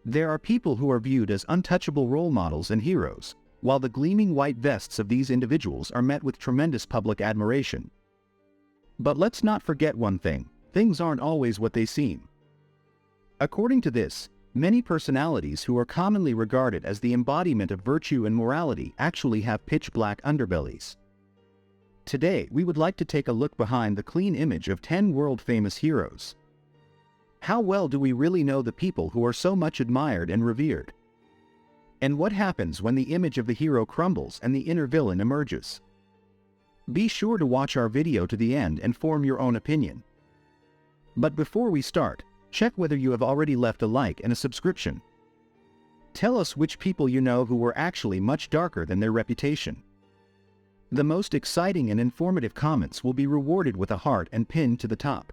There are people who are viewed as untouchable role models and heroes, while the gleaming white vests of these individuals are met with tremendous public admiration. But let's not forget one thing: things aren't always what they seem. According to this, many personalities who are commonly regarded as the embodiment of virtue and morality actually have pitch-black underbellies. Today, we would like to take a look behind the clean image of 10 world-famous heroes. How well do we really know the people who are so much admired and revered? And what happens when the image of the hero crumbles and the inner villain emerges? Be sure to watch our video to the end and form your own opinion. But before we start, check whether you have already left a like and a subscription. Tell us which people you know who were actually much darker than their reputation. The most exciting and informative comments will be rewarded with a heart and pinned to the top.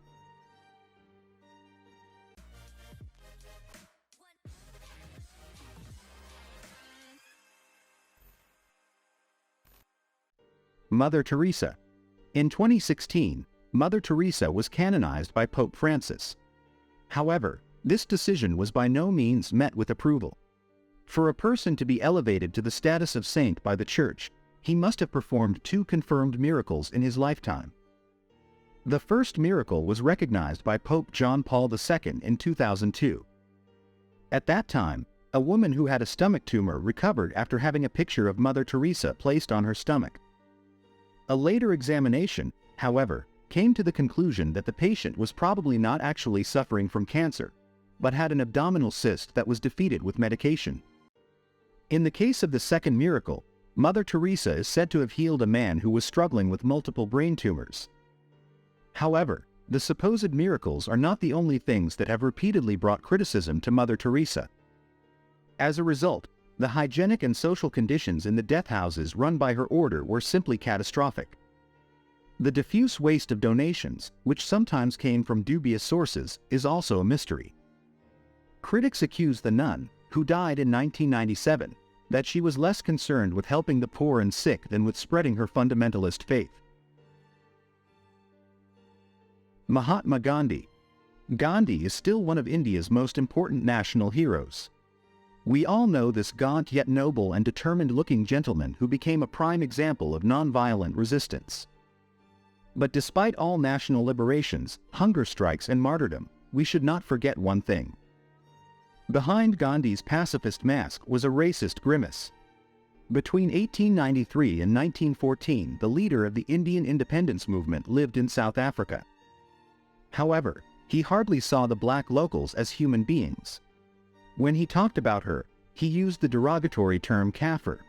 Mother Teresa. In 2016, Mother Teresa was canonized by Pope Francis. However, this decision was by no means met with approval. For a person to be elevated to the status of saint by the Church, he must have performed 2 confirmed miracles in his lifetime. The first miracle was recognized by Pope John Paul II in 2002. At that time, a woman who had a stomach tumor recovered after having a picture of Mother Teresa placed on her stomach. A later examination, however, came to the conclusion that the patient was probably not actually suffering from cancer, but had an abdominal cyst that was defeated with medication. In the case of the second miracle, Mother Teresa is said to have healed a man who was struggling with multiple brain tumors. However, the supposed miracles are not the only things that have repeatedly brought criticism to Mother Teresa. As a result, the hygienic and social conditions in the death houses run by her order were simply catastrophic. The diffuse waste of donations, which sometimes came from dubious sources, is also a mystery. Critics accuse the nun, who died in 1997, that she was less concerned with helping the poor and sick than with spreading her fundamentalist faith. Mahatma Gandhi. Gandhi is still one of India's most important national heroes. We all know this gaunt yet noble and determined-looking gentleman who became a prime example of non-violent resistance. But despite all national liberations, hunger strikes and martyrdom, we should not forget one thing. Behind Gandhi's pacifist mask was a racist grimace. Between 1893 and 1914, the leader of the Indian independence movement lived in South Africa. However, he hardly saw the black locals as human beings. When he talked about her, he used the derogatory term Kafir.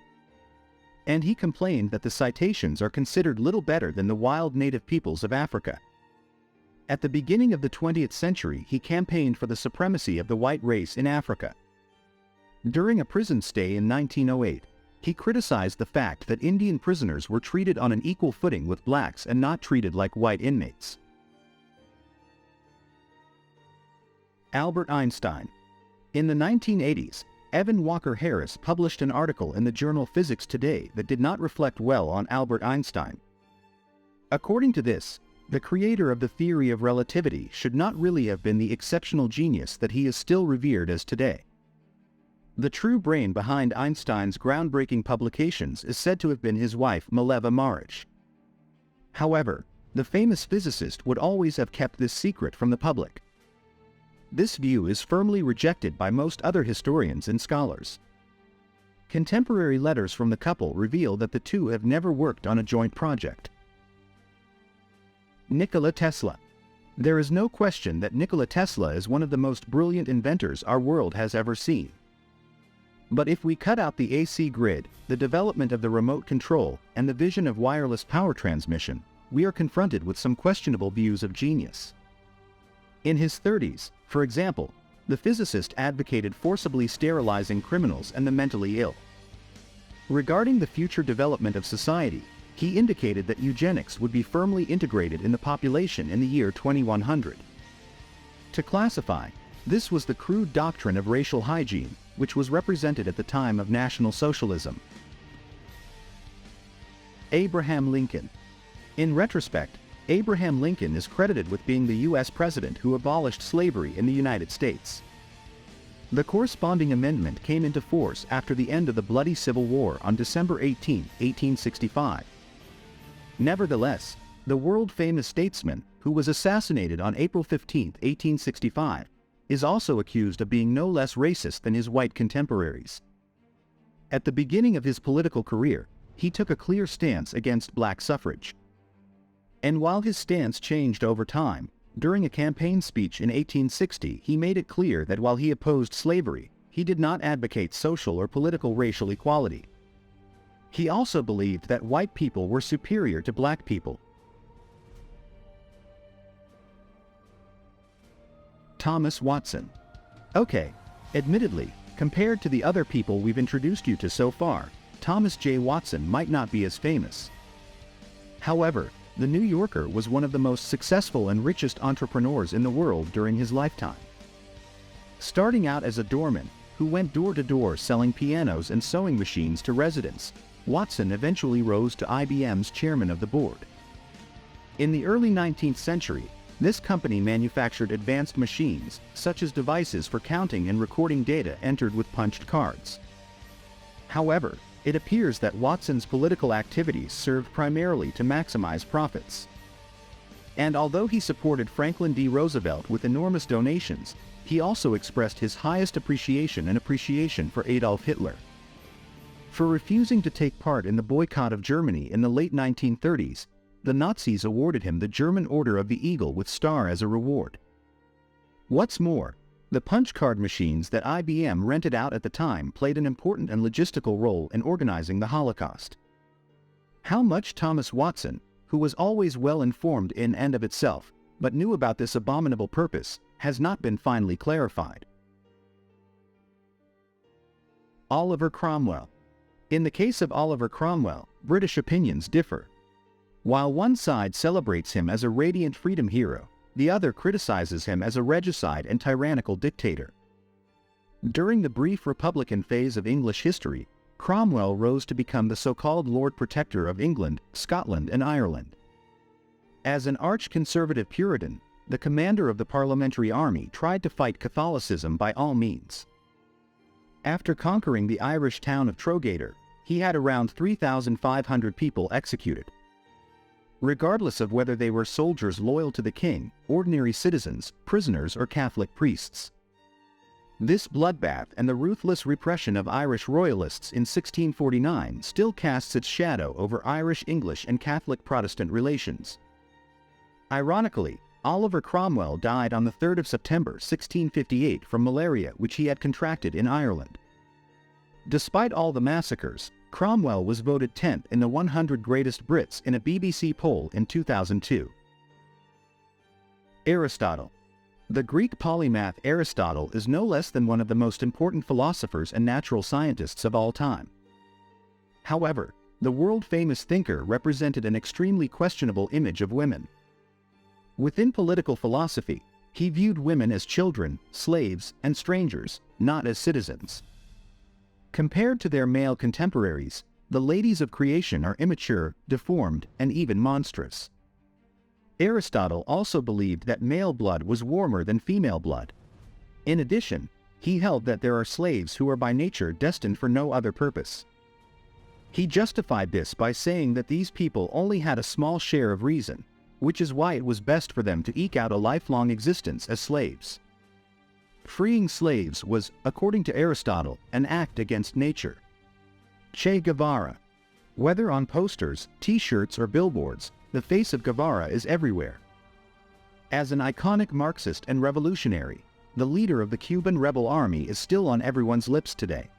And he complained that the citations are considered little better than the wild native peoples of Africa. At the beginning of the 20th century, he campaigned for the supremacy of the white race in Africa. During a prison stay in 1908, he criticized the fact that Indian prisoners were treated on an equal footing with blacks and not treated like white inmates. Albert Einstein. In the 1980s, Evan Walker Harris published an article in the journal Physics Today that did not reflect well on Albert Einstein. According to this, the creator of the theory of relativity should not really have been the exceptional genius that he is still revered as today. The true brain behind Einstein's groundbreaking publications is said to have been his wife Mileva Maric. However, the famous physicist would always have kept this secret from the public. This view is firmly rejected by most other historians and scholars. Contemporary letters from the couple reveal that the two have never worked on a joint project. Nikola Tesla. There is no question that Nikola Tesla is one of the most brilliant inventors our world has ever seen. But if we cut out the AC grid, the development of the remote control, and the vision of wireless power transmission, we are confronted with some questionable views of genius. In his 30s, for example, the physicist advocated forcibly sterilizing criminals and the mentally ill. Regarding the future development of society, he indicated that eugenics would be firmly integrated in the population in the year 2100. To classify, this was the crude doctrine of racial hygiene, which was represented at the time of National Socialism. Abraham Lincoln. In retrospect, Abraham Lincoln is credited with being the U.S. president who abolished slavery in the United States. The corresponding amendment came into force after the end of the bloody Civil War on December 18, 1865. Nevertheless, the world-famous statesman, who was assassinated on April 15, 1865, is also accused of being no less racist than his white contemporaries. At the beginning of his political career, he took a clear stance against black suffrage. And while his stance changed over time, during a campaign speech in 1860 he made it clear that while he opposed slavery, he did not advocate social or political racial equality. He also believed that white people were superior to black people. Thomas Watson. Okay, admittedly, compared to the other people we've introduced you to so far, Thomas J. Watson might not be as famous. However, the New Yorker was one of the most successful and richest entrepreneurs in the world during his lifetime. Starting out as a doorman, who went door to door selling pianos and sewing machines to residents, Watson eventually rose to IBM's chairman of the board. In the early 19th century, this company manufactured advanced machines, such as devices for counting and recording data entered with punched cards. However, it appears that Watson's political activities served primarily to maximize profits. And although he supported Franklin D. Roosevelt with enormous donations, he also expressed his highest appreciation for Adolf Hitler. For refusing to take part in the boycott of Germany in the late 1930s, the Nazis awarded him the German Order of the Eagle with Star as a reward. What's more, the punch card machines that IBM rented out at the time played an important and logistical role in organizing the Holocaust. How much Thomas Watson, who was always well informed in and of itself, but knew about this abominable purpose, has not been finally clarified. Oliver Cromwell. In the case of Oliver Cromwell, British opinions differ. While one side celebrates him as a radiant freedom hero, the other criticizes him as a regicide and tyrannical dictator. During the brief Republican phase of English history, Cromwell rose to become the so-called Lord Protector of England, Scotland, and Ireland. As an arch-conservative Puritan, the commander of the Parliamentary Army tried to fight Catholicism by all means. After conquering the Irish town of Trogator, he had around 3,500 people executed. Regardless of whether they were soldiers loyal to the king, ordinary citizens, prisoners, or Catholic priests. This bloodbath and the ruthless repression of Irish royalists in 1649 still casts its shadow over Irish, English, and Catholic Protestant relations. Ironically, Oliver Cromwell died on the 3rd of September 1658 from malaria which he had contracted in Ireland. Despite all the massacres, Cromwell was voted 10th in the 100 Greatest Brits in a BBC poll in 2002. Aristotle. The Greek polymath Aristotle is no less than one of the most important philosophers and natural scientists of all time. However, the world-famous thinker represented an extremely questionable image of women. Within political philosophy, he viewed women as children, slaves, and strangers, not as citizens. Compared to their male contemporaries, the ladies of creation are immature, deformed, and even monstrous. Aristotle also believed that male blood was warmer than female blood. In addition, he held that there are slaves who are by nature destined for no other purpose. He justified this by saying that these people only had a small share of reason, which is why it was best for them to eke out a lifelong existence as slaves. Freeing slaves was, according to Aristotle, an act against nature. Che Guevara. Whether on posters, t-shirts, or billboards, the face of Guevara is everywhere. As an iconic Marxist and revolutionary, the leader of the Cuban rebel army is still on everyone's lips today.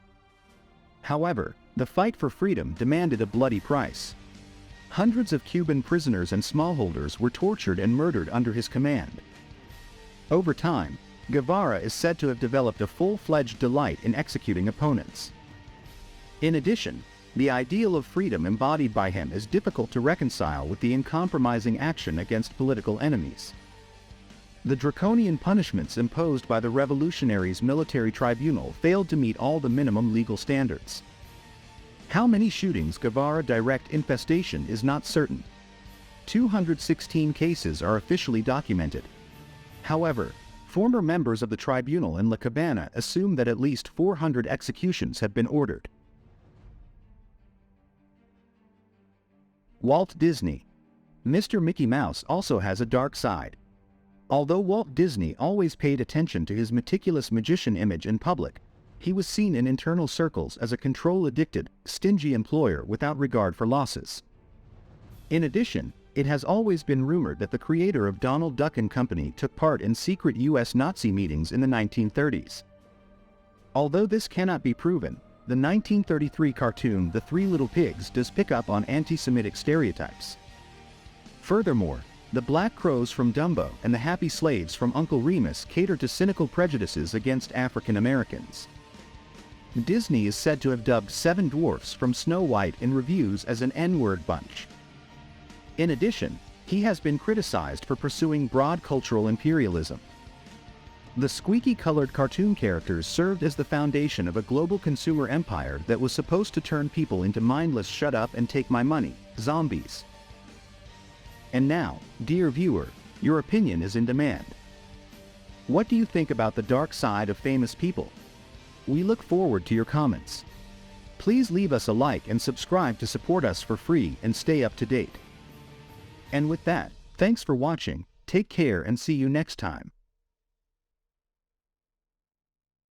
However, the fight for freedom demanded a bloody price. Hundreds of Cuban prisoners and smallholders were tortured and murdered under his command. Over time, Guevara is said to have developed a full-fledged delight in executing opponents. In addition, the ideal of freedom embodied by him is difficult to reconcile with the uncompromising action against political enemies. The draconian punishments imposed by the revolutionaries' military tribunal failed to meet all the minimum legal standards. How many shootings Guevara direct infestation is not certain. 216 cases are officially documented. However, Former members of the tribunal in La Cabana assume that at least 400 executions have been ordered. Walt Disney. Mr. Mickey Mouse also has a dark side. Although Walt Disney always paid attention to his meticulous magician image in public, he was seen in internal circles as a control-addicted, stingy employer without regard for losses. In addition, it has always been rumored that the creator of Donald Duck and Company took part in secret U.S. Nazi meetings in the 1930s. Although this cannot be proven, the 1933 cartoon The Three Little Pigs does pick up on anti-Semitic stereotypes. Furthermore, the Black Crows from Dumbo and the Happy Slaves from Uncle Remus cater to cynical prejudices against African Americans. Disney is said to have dubbed 7 dwarfs from Snow White in reviews as an N-word bunch. In addition, he has been criticized for pursuing broad cultural imperialism. The squeaky-colored cartoon characters served as the foundation of a global consumer empire that was supposed to turn people into mindless shut-up-and-take-my-money zombies. And now, dear viewer, your opinion is in demand. What do you think about the dark side of famous people? We look forward to your comments. Please leave us a like and subscribe to support us for free and stay up to date. And with that, thanks for watching, take care and see you next time.